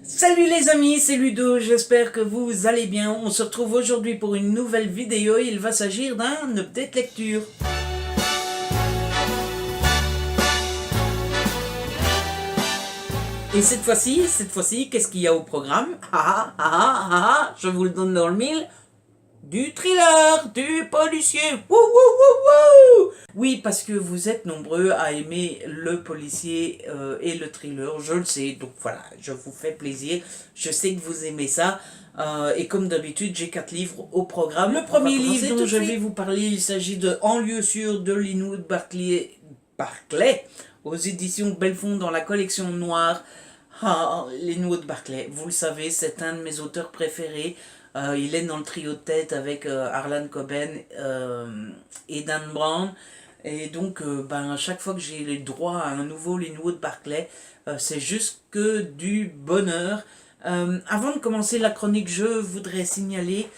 Salut les amis, c'est Ludo, j'espère que vous allez bien. On se retrouve aujourd'hui pour une nouvelle vidéo. Il va s'agir d'un update lecture. Et cette fois-ci, qu'est-ce qu'il y a au programme? Je vous le donne dans le mille. Du thriller, du policier. Wouh, wouh, wouh, wouh. Oui, parce que vous êtes nombreux à aimer le policier et le thriller, je le sais. Donc voilà, je vous fais plaisir. Je sais que vous aimez ça. Et comme d'habitude, j'ai 4 livres au programme. Le premier livre dont je vais vous parler, il s'agit de En lieu sûr de Linwood Barclay aux éditions Belfond dans la collection noire. Linwood Barclay, vous le savez, c'est un de mes auteurs préférés. Il est dans le trio de tête avec Harlan Coben et Dan Brown. Et donc, à chaque fois que j'ai le droit à un nouveau Linwood Barclay, c'est juste que du bonheur. Avant de commencer la chronique, je voudrais signaler,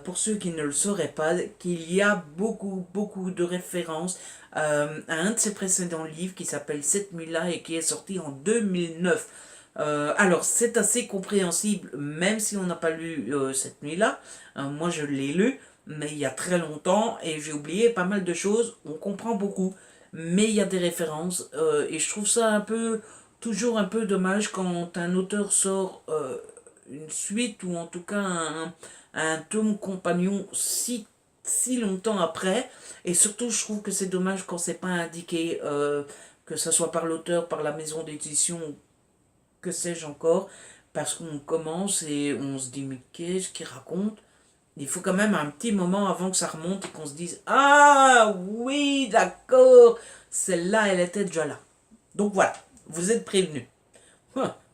pour ceux qui ne le sauraient pas, qu'il y a beaucoup de références à un de ses précédents livres qui s'appelle Cette nuit-là et qui est sorti en 2009. Alors, c'est assez compréhensible, même si on n'a pas lu cette nuit-là. Moi, je l'ai lu, mais il y a très longtemps, et j'ai oublié pas mal de choses. On comprend beaucoup, mais il y a des références, et je trouve ça toujours un peu dommage quand un auteur sort une suite, ou en tout cas un tome compagnon si longtemps après. Et surtout, je trouve que c'est dommage quand c'est pas indiqué, que ce soit par l'auteur, par la maison d'édition, que sais-je encore, parce qu'on commence et on se dit mais qu'est-ce qu'il raconte. Il faut quand même un petit moment avant que ça remonte et qu'on se dise ah oui d'accord, celle-là elle était déjà là. Donc voilà, vous êtes prévenus.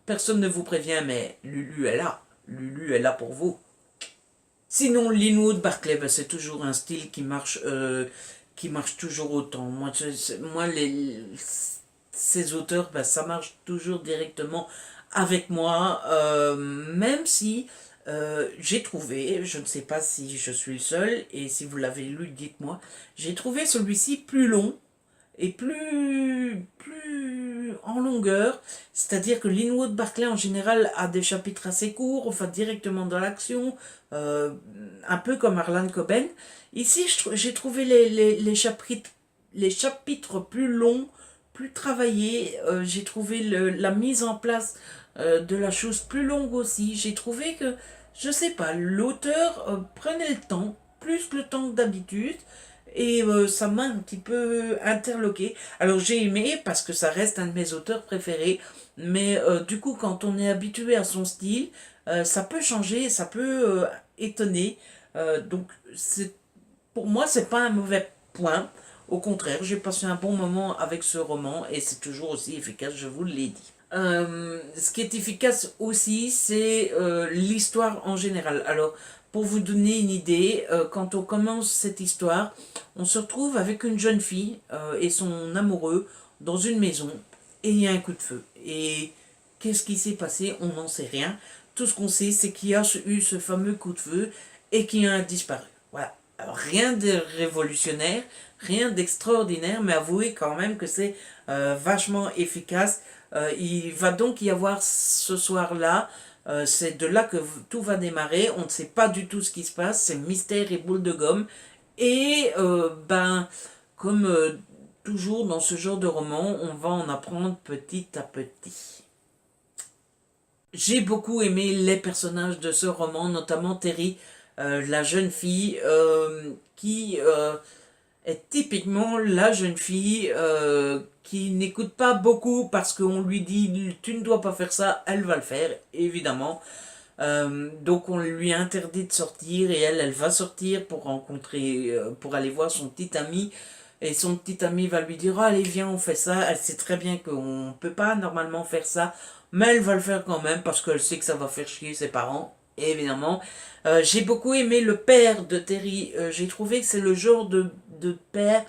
Personne ne vous prévient, mais Lulu est là. Lulu est là pour vous. Sinon, Linwood Barclay, c'est toujours un style qui marche toujours autant. Moi ces auteurs, ça marche toujours directement avec moi, même si j'ai trouvé, je ne sais pas si je suis le seul, et si vous l'avez lu, dites-moi, j'ai trouvé celui-ci plus long et plus en longueur, c'est-à-dire que Linwood Barclay en général a des chapitres assez courts, enfin directement dans l'action, un peu comme Harlan Coben. Ici, j'ai trouvé les chapitres plus longs, plus travaillés, j'ai trouvé la mise en place de la chose plus longue aussi. J'ai trouvé que, je sais pas, l'auteur prenait le temps, plus le temps que d'habitude, et ça m'a un petit peu interloqué. Alors j'ai aimé parce que ça reste un de mes auteurs préférés, mais du coup quand on est habitué à son style, ça peut changer, ça peut étonner. Donc pour moi c'est pas un mauvais point. Au contraire, j'ai passé un bon moment avec ce roman et c'est toujours aussi efficace, je vous l'ai dit. Ce qui est efficace aussi, c'est l'histoire en général. Alors, pour vous donner une idée, quand on commence cette histoire, on se retrouve avec une jeune fille et son amoureux dans une maison et il y a un coup de feu. Et qu'est-ce qui s'est passé? On n'en sait rien. Tout ce qu'on sait, c'est qu'il y a eu ce fameux coup de feu et qu'il y a un disparu. Voilà. Alors, rien de révolutionnaire, rien d'extraordinaire, mais avouez quand même que c'est vachement efficace. Il va donc y avoir ce soir-là, c'est de là que tout va démarrer, on ne sait pas du tout ce qui se passe, c'est mystère et boule de gomme. Et comme toujours dans ce genre de roman, on va en apprendre petit à petit. J'ai beaucoup aimé les personnages de ce roman, notamment Terry, la jeune fille qui est typiquement la jeune fille qui n'écoute pas beaucoup parce qu'on lui dit tu ne dois pas faire ça, elle va le faire, évidemment. Donc on lui interdit de sortir et elle va sortir pour rencontrer, pour aller voir son petit ami. Et son petit ami va lui dire, oh, allez viens on fait ça. Elle sait très bien qu'on ne peut pas normalement faire ça, mais elle va le faire quand même parce qu'elle sait que ça va faire chier ses parents, évidemment. J'ai beaucoup aimé le père de Terry. J'ai trouvé que c'est le genre de père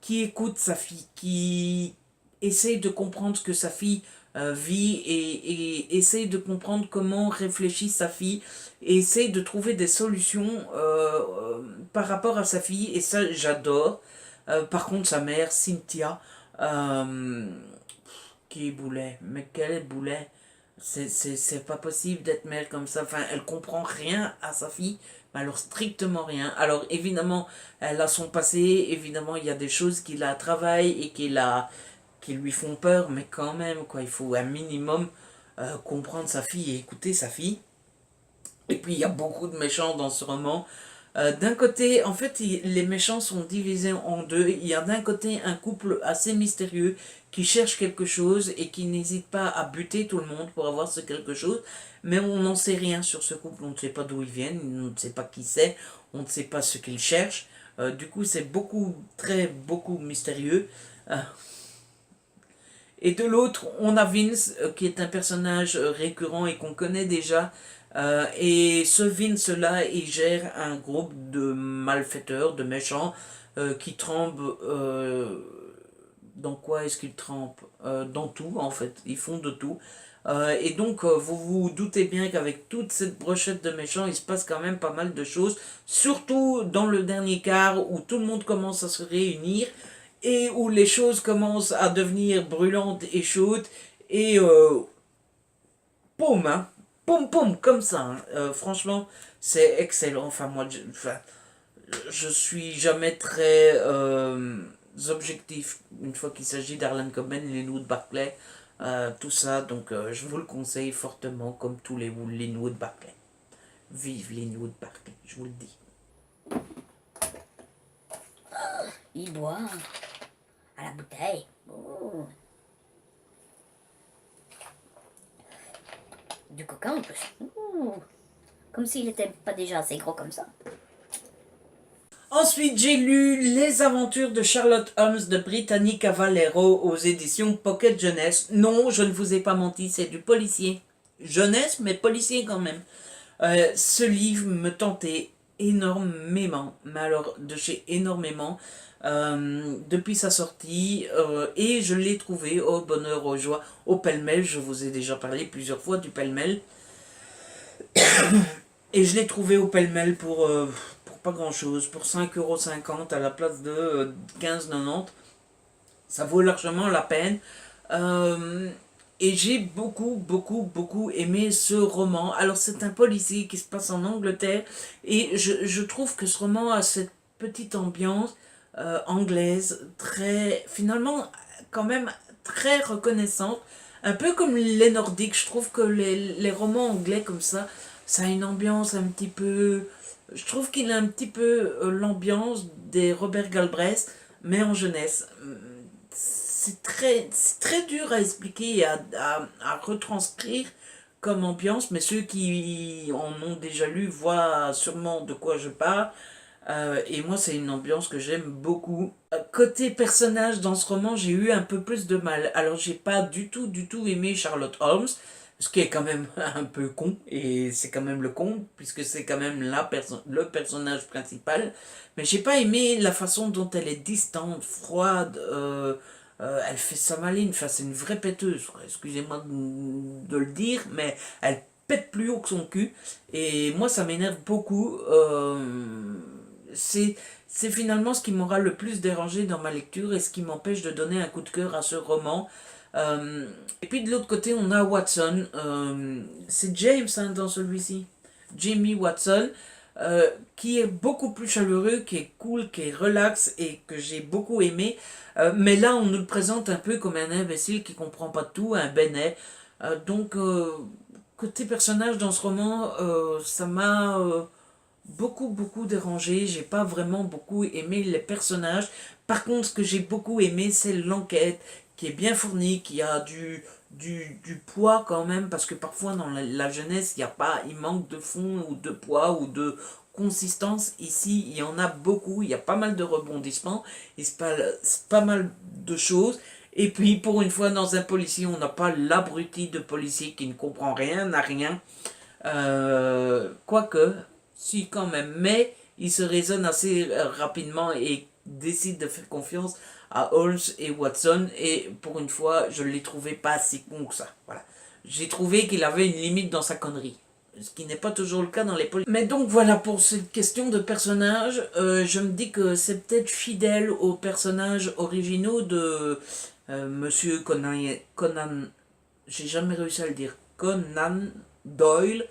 qui écoute sa fille, qui essaie de comprendre ce que sa fille vit et essaie de comprendre comment réfléchit sa fille et essaie de trouver des solutions par rapport à sa fille, et ça j'adore. Par contre sa mère Cynthia, qui est Boulet, mais quel est Boulet, C'est pas possible d'être mère comme ça. Enfin, elle comprend rien à sa fille, mais alors strictement rien. Alors évidemment, elle a son passé, évidemment, il y a des choses qui la travaillent et qui lui font peur, mais quand même, quoi, il faut un minimum comprendre sa fille et écouter sa fille. Et puis il y a beaucoup de méchants dans ce roman. D'un côté, en fait, les méchants sont divisés en deux. Il y a d'un côté un couple assez mystérieux qui cherche quelque chose et qui n'hésite pas à buter tout le monde pour avoir ce quelque chose. Mais on n'en sait rien sur ce couple. On ne sait pas d'où ils viennent, on ne sait pas qui c'est, on ne sait pas ce qu'ils cherchent. Du coup, c'est beaucoup mystérieux. Euh, et de l'autre, on a Vince, qui est un personnage récurrent et qu'on connaît déjà. Et ce Vince-là, il gère un groupe de malfaiteurs, de méchants, qui trempent... dans quoi est-ce qu'ils trempent Dans tout, en fait. Ils font de tout. Et donc, vous vous doutez bien qu'avec toute cette brochette de méchants, il se passe quand même pas mal de choses. Surtout dans le dernier quart, où tout le monde commence à se réunir et où les choses commencent à devenir brûlantes et chaudes. Et poum, hein, poum poum, comme ça. Hein. Franchement, c'est excellent. Enfin, moi, je suis jamais très objectif une fois qu'il s'agit d'Arlan Coben, Linwood Barclay, tout ça. Donc, je vous le conseille fortement, comme tous les Linwood Barclay. Vive Linwood Barclay, je vous le dis. Il boit à la bouteille. Oh. Du coca en plus. Oh. Comme s'il n'était pas déjà assez gros comme ça. Ensuite, j'ai lu Les aventures de Sherlock Holmes de Brittany Cavallero aux éditions Pocket Jeunesse. Non, je ne vous ai pas menti, c'est du policier. Jeunesse, mais policier quand même. Ce livre me tentait énormément, mais alors de chez énormément, depuis sa sortie, et je l'ai trouvé au bonheur, aux joies, au pêle-mêle. Je vous ai déjà parlé plusieurs fois du pêle-mêle. Et je l'ai trouvé au pêle-mêle pour pas grand chose, pour 5,50 € à la place de 15,90 €. Ça vaut largement la peine. Euh, et j'ai beaucoup aimé ce roman. Alors c'est un policier qui se passe en Angleterre et je trouve que ce roman a cette petite ambiance anglaise, très, finalement, quand même très reconnaissante. Un peu comme les Nordiques, je trouve que les romans anglais comme ça a une ambiance un petit peu... Je trouve qu'il a un petit peu l'ambiance des Robert Galbraith, mais en jeunesse. C'est très dur à expliquer et à retranscrire comme ambiance, mais ceux qui en ont déjà lu voient sûrement de quoi je parle. Et moi, c'est une ambiance que j'aime beaucoup. Côté personnage dans ce roman, j'ai eu un peu plus de mal. Alors, j'ai pas du tout aimé Sherlock Holmes, ce qui est quand même un peu con, et c'est quand même le con, puisque c'est quand même le personnage principal. Mais j'ai pas aimé la façon dont elle est distante, froide, elle fait sa maline, enfin, c'est une vraie péteuse, excusez-moi de le dire, mais elle pète plus haut que son cul, et moi, ça m'énerve beaucoup. C'est finalement ce qui m'aura le plus dérangé dans ma lecture et ce qui m'empêche de donner un coup de cœur à ce roman. Et puis de l'autre côté, on a Watson. C'est James hein, dans celui-ci. Jamie Watson. Qui est beaucoup plus chaleureux, qui est cool, qui est relax et que j'ai beaucoup aimé. Mais là, on nous le présente un peu comme un imbécile qui comprend pas tout, un benet. Donc, côté personnage dans ce roman, ça m'a beaucoup dérangé. J'ai pas vraiment beaucoup aimé les personnages. Par contre, ce que j'ai beaucoup aimé, c'est l'enquête qui est bien fournie, qui a du poids quand même, parce que parfois dans la jeunesse, il y a pas, il manque de fond ou de poids ou de consistance. Ici, il y en a beaucoup, il y a pas mal de rebondissements, il se passe pas mal de choses. Et puis, pour une fois, dans un policier, on n'a pas l'abruti de policier qui ne comprend rien, n'a rien. Quoique, si quand même, mais il se raisonne assez rapidement et décide de faire confiance à Holmes et Watson, et pour une fois, je ne l'ai trouvé pas si con que ça. Voilà. J'ai trouvé qu'il avait une limite dans sa connerie. Ce qui n'est pas toujours le cas dans les policiers. Mais donc voilà, pour cette question de personnage, je me dis que c'est peut-être fidèle aux personnages originaux de Monsieur Conan. J'ai jamais réussi à le dire. Conan Doyle.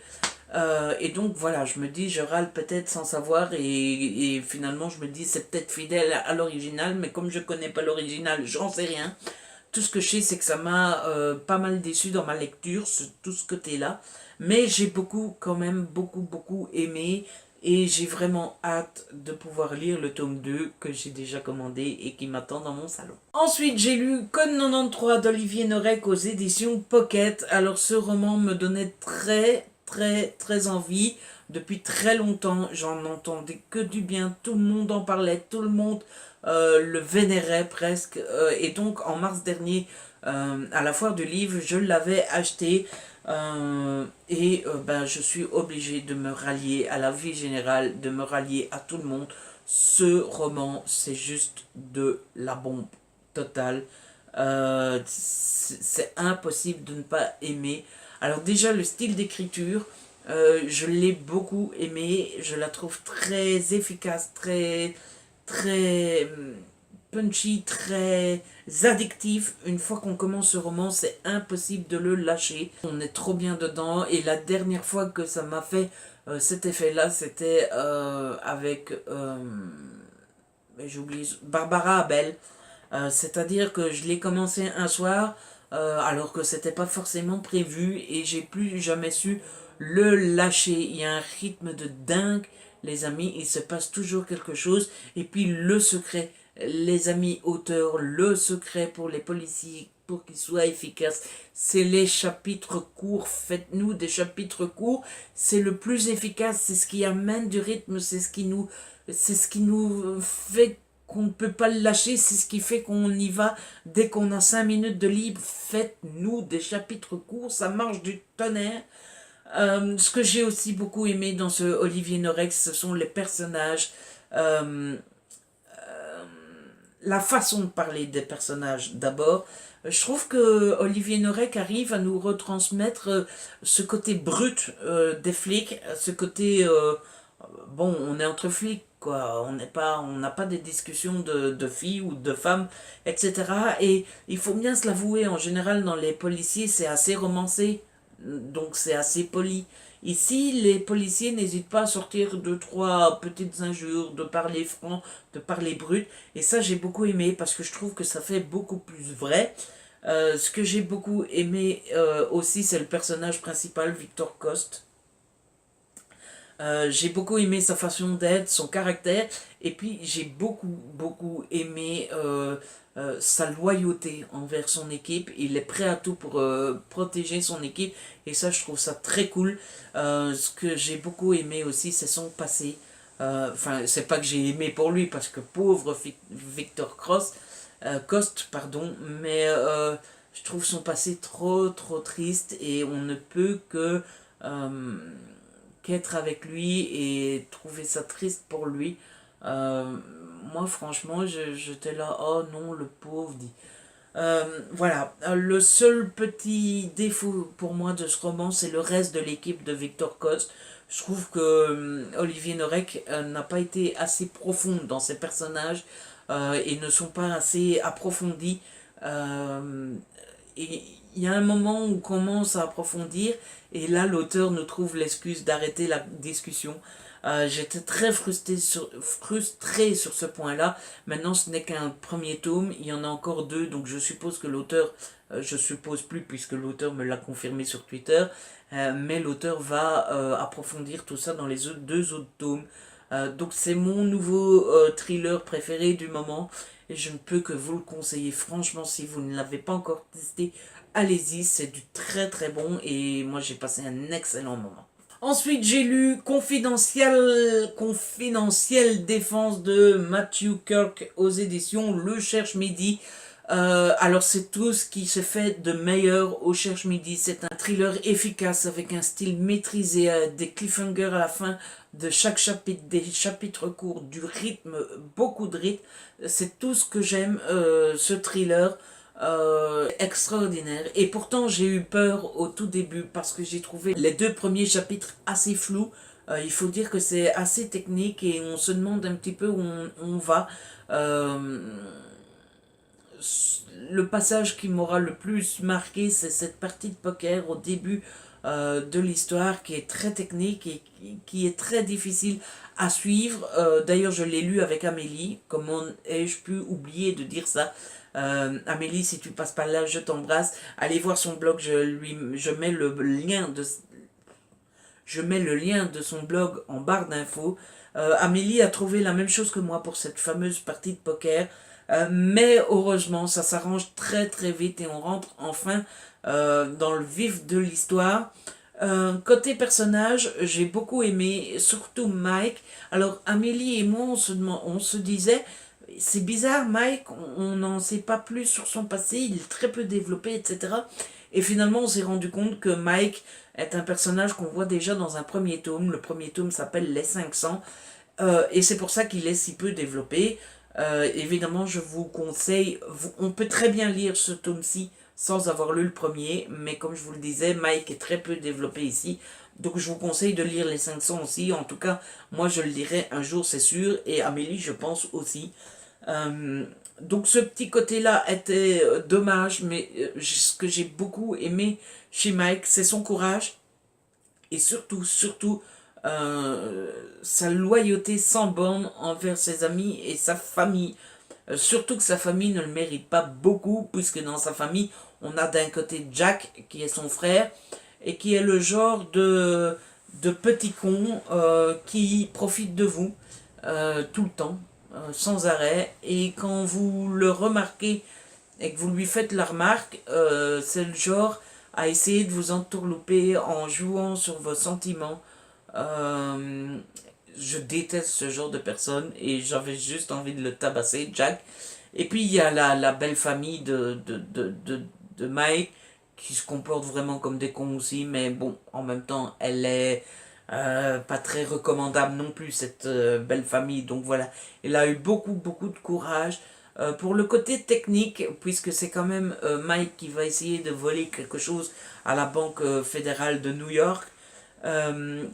Et donc voilà, je me dis, je râle peut-être sans savoir, et finalement je me dis c'est peut-être fidèle à l'original, mais comme je connais pas l'original, j'en sais rien. Tout ce que je sais, c'est que ça m'a pas mal déçu dans ma lecture, tout ce côté-là. Mais j'ai quand même beaucoup aimé. Et j'ai vraiment hâte de pouvoir lire le tome 2 que j'ai déjà commandé et qui m'attend dans mon salon. Ensuite, j'ai lu Code 93 d'Olivier Norek aux éditions Pocket. Alors, ce roman me donnait très envie. Depuis très longtemps, j'en entendais que du bien. Tout le monde en parlait, tout le monde le vénérait presque. Et donc, en mars dernier, à la foire du livre, je l'avais acheté. Ben, je suis obligée de me rallier à la vie générale, de me rallier à tout le monde. Ce roman, c'est juste de la bombe totale. C'est impossible de ne pas aimer. Alors déjà, le style d'écriture, je l'ai beaucoup aimé. Je la trouve très efficace, très punchy, très addictif. Une fois qu'on commence ce roman, c'est impossible de le lâcher. On est trop bien dedans. Et la dernière fois que ça m'a fait cet effet-là, c'était avec... j'oublie... Barbara Abel. C'est-à-dire que je l'ai commencé un soir, alors que c'était pas forcément prévu, et j'ai plus jamais su le lâcher. Il y a un rythme de dingue, les amis, il se passe toujours quelque chose. Et puis le secret, les amis auteurs, le secret pour les policiers, pour qu'ils soient efficaces, c'est les chapitres courts. Faites-nous des chapitres courts, c'est le plus efficace, c'est ce qui amène du rythme, c'est ce qui nous fait qu'on ne peut pas le lâcher, c'est ce qui fait qu'on y va dès qu'on a 5 minutes de libre. Faites-nous des chapitres courts, ça marche du tonnerre. Ce que j'ai aussi beaucoup aimé dans ce Olivier Norek, ce sont les personnages, la façon de parler des personnages d'abord. Je trouve que Olivier Norek arrive à nous retransmettre ce côté brut des flics, ce côté bon, on est entre flics, quoi. On n'a pas des discussions de filles ou de femmes, etc. Et il faut bien se l'avouer, en général, dans les policiers, c'est assez romancé, donc c'est assez poli. Ici, les policiers n'hésitent pas à sortir deux, trois petites injures, de parler franc, de parler brut. Et ça, j'ai beaucoup aimé parce que je trouve que ça fait beaucoup plus vrai. Ce que j'ai beaucoup aimé aussi, c'est le personnage principal, Victor Coste. J'ai beaucoup aimé sa façon d'être, son caractère, et puis j'ai beaucoup aimé sa loyauté envers son équipe. Il est prêt à tout pour protéger son équipe, et ça, je trouve ça très cool. Ce que j'ai beaucoup aimé aussi, c'est son passé. Enfin, c'est pas que j'ai aimé pour lui, parce que pauvre Victor Coste, pardon, mais je trouve son passé trop triste, et on ne peut que qu'être avec lui et trouver ça triste pour lui. Moi, franchement, j'étais là, oh non, le pauvre, dit. Voilà, le seul petit défaut pour moi de ce roman, c'est le reste de l'équipe de Victor Coste. Je trouve que Olivier Norek n'a pas été assez profond dans ses personnages et ne sont pas assez approfondis. Et il y a un moment où on commence à approfondir, et là l'auteur nous trouve l'excuse d'arrêter la discussion. J'étais très frustré sur ce point-là. Maintenant, ce n'est qu'un premier tome, il y en a encore deux, donc je suppose que l'auteur, je suppose plus puisque l'auteur me l'a confirmé sur Twitter, mais l'auteur va approfondir tout ça dans les deux autres tomes. Donc c'est mon nouveau thriller préféré du moment, et je ne peux que vous le conseiller. Franchement, si vous ne l'avez pas encore testé, allez-y, c'est du très bon, et moi j'ai passé un excellent moment. Ensuite, j'ai lu Confidentielle défense de Matthew Kirk aux éditions Le Cherche Midi. Alors c'est tout ce qui se fait de meilleur au Cherche Midi. C'est un thriller efficace avec un style maîtrisé, des cliffhangers à la fin de chaque chapitre, des chapitres courts, du rythme, beaucoup de rythme. C'est tout ce que j'aime, ce thriller. Extraordinaire, et pourtant j'ai eu peur au tout début parce que j'ai trouvé les deux premiers chapitres assez flous. Il faut dire que c'est assez technique et on se demande un petit peu où on va. le passage qui m'aura le plus marqué, c'est cette partie de poker au début de l'histoire qui est très technique et qui est très difficile à suivre. D'ailleurs, je l'ai lu avec Amélie. Comment ai-je pu oublier de dire ça? Amélie, si tu passes par là, je t'embrasse. Allez voir son blog, je mets le lien de son blog en barre d'infos. Amélie a trouvé la même chose que moi pour cette fameuse partie de poker. Mais heureusement, ça s'arrange très très vite et on rentre enfin dans le vif de l'histoire. Côté personnage, j'ai beaucoup aimé, surtout Mike. Alors Amélie et moi, on se disait, c'est bizarre, Mike, on n'en sait pas plus sur son passé, il est très peu développé, etc. Et finalement, on s'est rendu compte que Mike est un personnage qu'on voit déjà dans un premier tome. Le premier tome s'appelle Les 500. Et c'est pour ça qu'il est si peu développé. Évidemment, je vous conseille, on peut très bien lire ce tome-ci sans avoir lu le premier, mais comme je vous le disais, Mike est très peu développé ici, donc je vous conseille de lire les 500 aussi. En tout cas, moi je le lirai un jour, c'est sûr, et Amélie, je pense aussi. Donc ce petit côté-là était dommage, mais ce que j'ai beaucoup aimé chez Mike, c'est son courage, et surtout, sa loyauté sans borne envers ses amis et sa famille. Surtout que sa famille ne le mérite pas beaucoup, puisque dans sa famille, on a d'un côté Jack, qui est son frère, et qui est le genre de petit con qui profite de vous tout le temps, sans arrêt. Et quand vous le remarquez et que vous lui faites la remarque, c'est le genre à essayer de vous entourlouper en jouant sur vos sentiments. Je déteste ce genre de personne et j'avais juste envie de le tabasser, Jack. Et puis il y a la belle famille de Mike qui se comporte vraiment comme des cons aussi, mais bon, en même temps, elle est pas très recommandable non plus, cette belle famille. Donc voilà, elle a eu beaucoup de courage. Pour le côté technique, puisque c'est quand même Mike qui va essayer de voler quelque chose à la Banque fédérale de New York.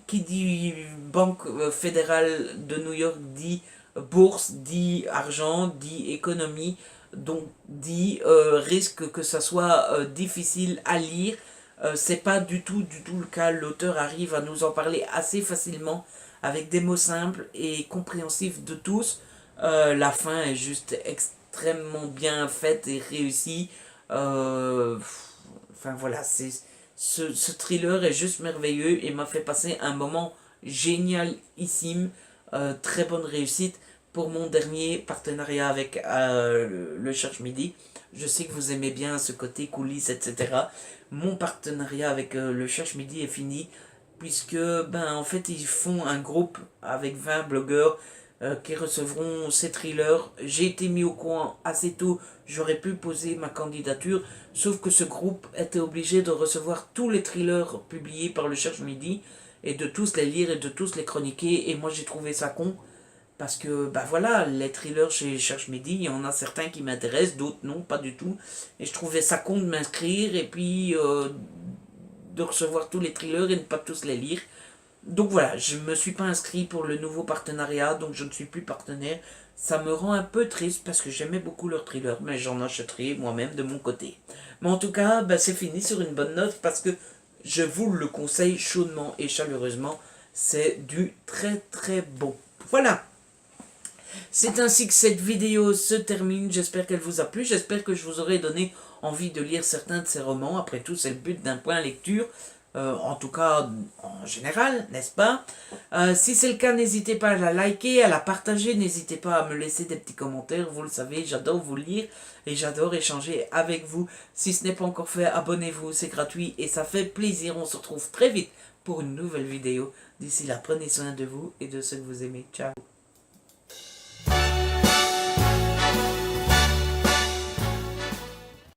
Qui dit Banque fédérale de New York dit bourse, dit argent, dit économie, donc dit risque que ça soit difficile à lire. C'est pas du tout le cas. L'auteur arrive à nous en parler assez facilement avec des mots simples et compréhensifs de tous. La fin est juste extrêmement bien faite et réussie. Enfin voilà, ce thriller est juste merveilleux et m'a fait passer un moment génialissime. Très bonne réussite pour mon dernier partenariat avec le Cherche Midi. Je sais que vous aimez bien ce côté coulisses, etc. Mon partenariat avec le Cherche Midi est fini, puisque en fait ils font un groupe avec 20 blogueurs qui recevront ces thrillers. J'ai été mis au courant assez tôt, j'aurais pu poser ma candidature, sauf que ce groupe était obligé de recevoir tous les thrillers publiés par le Cherche Midi, et de tous les lire et de tous les chroniquer, et moi j'ai trouvé ça con, parce que voilà, les thrillers chez Cherche Midi, il y en a certains qui m'intéressent, d'autres non, pas du tout, et je trouvais ça con de m'inscrire, et puis de recevoir tous les thrillers et ne pas tous les lire. Donc voilà, je ne me suis pas inscrit pour le nouveau partenariat, donc je ne suis plus partenaire. Ça me rend un peu triste parce que j'aimais beaucoup leurs thrillers, mais j'en achèterai moi-même de mon côté. Mais en tout cas, c'est fini sur une bonne note parce que je vous le conseille chaudement et chaleureusement. C'est du très bon. Voilà. C'est ainsi que cette vidéo se termine. J'espère qu'elle vous a plu. J'espère que je vous aurai donné envie de lire certains de ces romans. Après tout, c'est le but d'un point lecture. En tout cas, en général, n'est-ce pas? Si c'est le cas, n'hésitez pas à la liker, à la partager. N'hésitez pas à me laisser des petits commentaires. Vous le savez, j'adore vous lire et j'adore échanger avec vous. Si ce n'est pas encore fait, abonnez-vous. C'est gratuit et ça fait plaisir. On se retrouve très vite pour une nouvelle vidéo. D'ici là, prenez soin de vous et de ceux que vous aimez. Ciao!